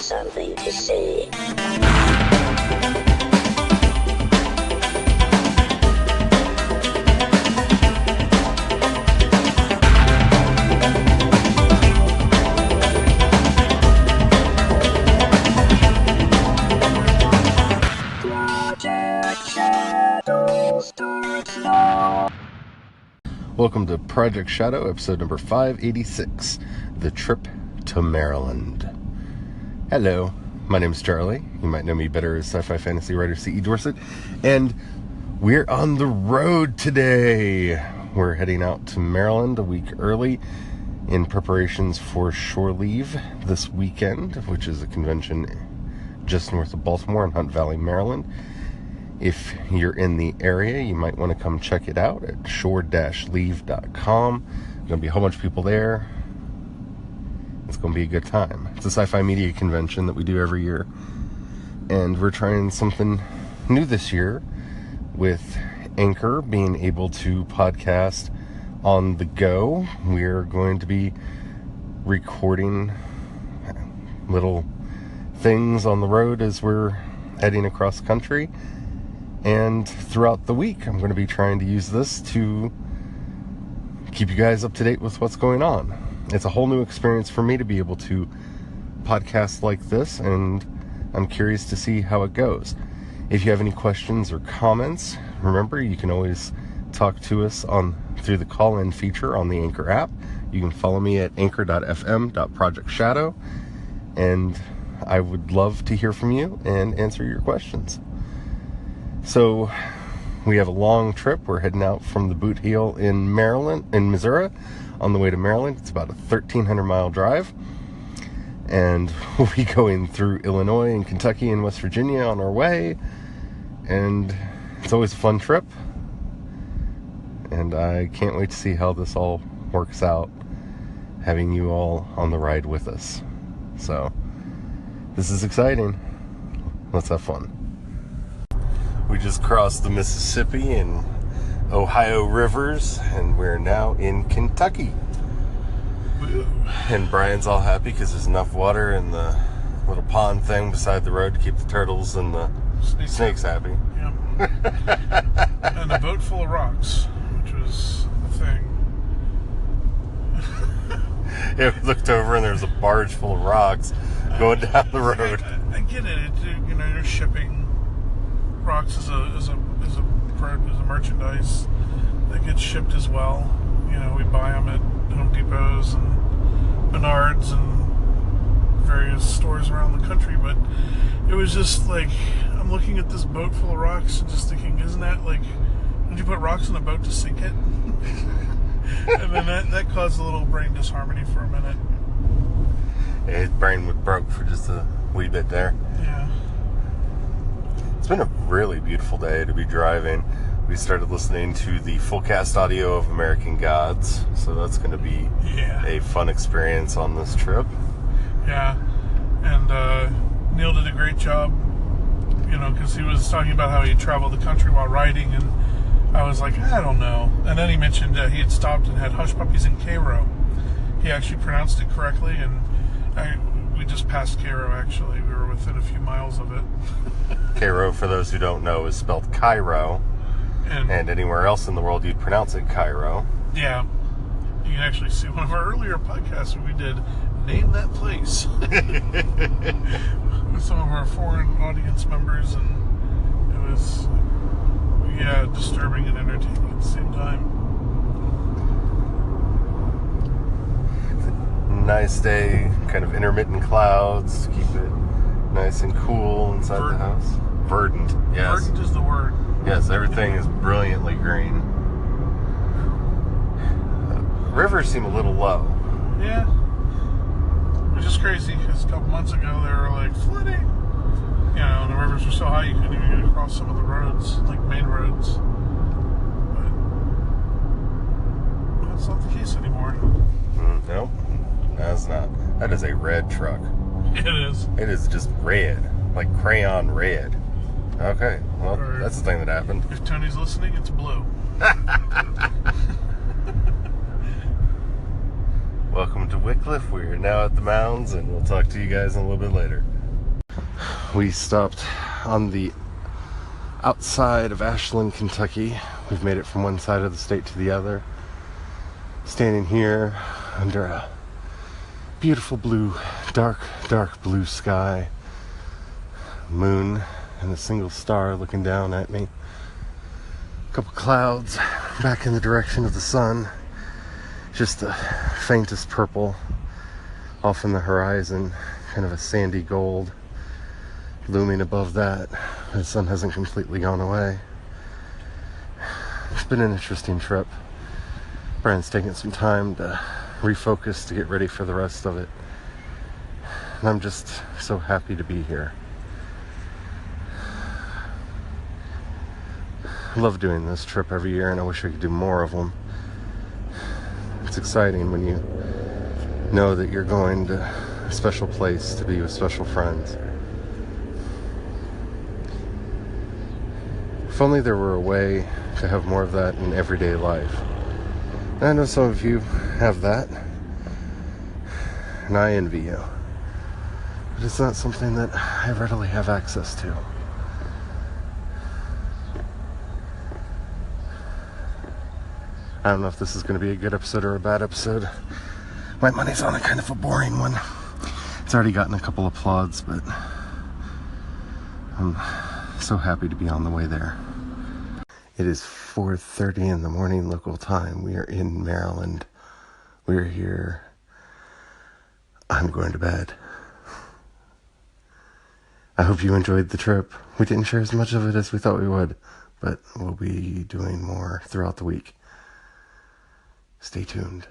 something to say. Welcome to Project Shadow, episode number 586, The Trip to Maryland. Hello, my name is Charlie. You might know me better as sci-fi fantasy writer C.E. Dorset. And we're on the road today. We're heading out to Maryland a week early in preparations for Shore Leave this weekend, which is a convention just north of Baltimore in Hunt Valley, Maryland. If you're in the area, you might want to come check it out at shore-leave.com. There's going to be a whole bunch of people there. It's going to be a good time. It's a sci-fi media convention that we do every year. And we're trying something new this year with Anchor being able to podcast on the go. We're going to be recording little things on the road as we're heading across country. And throughout the week, I'm going to be trying to use this to keep you guys up to date with what's going on. It's a whole new experience for me to be able to podcast like this, and I'm curious to see how it goes. If you have any questions or comments, remember you can always talk to us through the call-in feature on the Anchor app. You can follow me at anchor.fm.projectshadow, and I would love to hear from you and answer your questions. So, we have a long trip. We're heading out from the Boot Heel in Missouri, on the way to Maryland. It's about a 1,300-mile drive. And we'll be going through Illinois and Kentucky and West Virginia on our way. And it's always a fun trip. And I can't wait to see how this all works out, having you all on the ride with us. So, this is exciting. Let's have fun. We just crossed the Mississippi and Ohio rivers, and we're now in Kentucky. And Brian's all happy because there's enough water in the little pond thing beside the road to keep the turtles and the snakes happy. Yep. And a boat full of rocks, which was a thing. Yeah, we looked over and there's a barge full of rocks going down the road. I get it. You're shipping rocks as a merchandise that gets shipped as well. We buy them at Home Depots and Menards and various stores around the country, but it was just like, I'm looking at this boat full of rocks and just thinking, isn't that like, would you put rocks in a boat to sink it? And then that caused a little brain disharmony for a minute. Yeah, his brain was broke for just a wee bit there. Yeah. It's been a really beautiful day to be driving. We started listening to the full cast audio of American Gods, so that's going to be a fun experience on this trip. Yeah, and Neil did a great job, because he was talking about how he traveled the country while riding, and I was like, I don't know. And then he mentioned he had stopped and had hush puppies in Cairo. He actually pronounced it correctly, and we just passed Cairo, actually. We were within a few miles of it. Cairo, for those who don't know, is spelled Cairo. And anywhere else in the world, you'd pronounce it Cairo. Yeah. You can actually see one of our earlier podcasts where we did Name That Place. With some of our foreign audience members. And it was, disturbing and entertaining at the same time. Nice day, kind of intermittent clouds to keep it nice and cool inside the house. Verdant, yes. Verdant is the word. Yes, everything is brilliantly green. Rivers seem a little low. Yeah. Which is crazy, because a couple months ago they were like flooding. And the rivers were so high you couldn't even get across some of the roads, like main roads. But that's not the case anymore. Nope. That's not. That is a red truck. It is. It is just red. Like crayon red. Okay. Well, that's the thing that happened. If Tony's listening, it's blue. Welcome to Wycliffe. We are now at the mounds, and we'll talk to you guys in a little bit later. We stopped on the outside of Ashland, Kentucky. We've made it from one side of the state to the other. Standing here under a beautiful blue, dark blue sky. Moon and a single star looking down at me. A couple clouds back in the direction of the sun. Just the faintest purple off in the horizon. Kind of a sandy gold looming above that. The sun hasn't completely gone away. It's been an interesting trip. Brian's taking some time to refocus to get ready for the rest of it. And I'm just so happy to be here. I love doing this trip every year, and I wish I could do more of them. It's exciting when you know that you're going to a special place to be with special friends. If only there were a way to have more of that in everyday life. And I know some of you have that, and I envy you. But it's not something that I readily have access to. I don't know if this is going to be a good episode or a bad episode. My money's on a kind of a boring one. It's already gotten a couple applauds, but I'm so happy to be on the way there. It is 4:30 in the morning local time. We are in Maryland. We're here. I'm going to bed. I hope you enjoyed the trip. We didn't share as much of it as we thought we would, but we'll be doing more throughout the week. Stay tuned.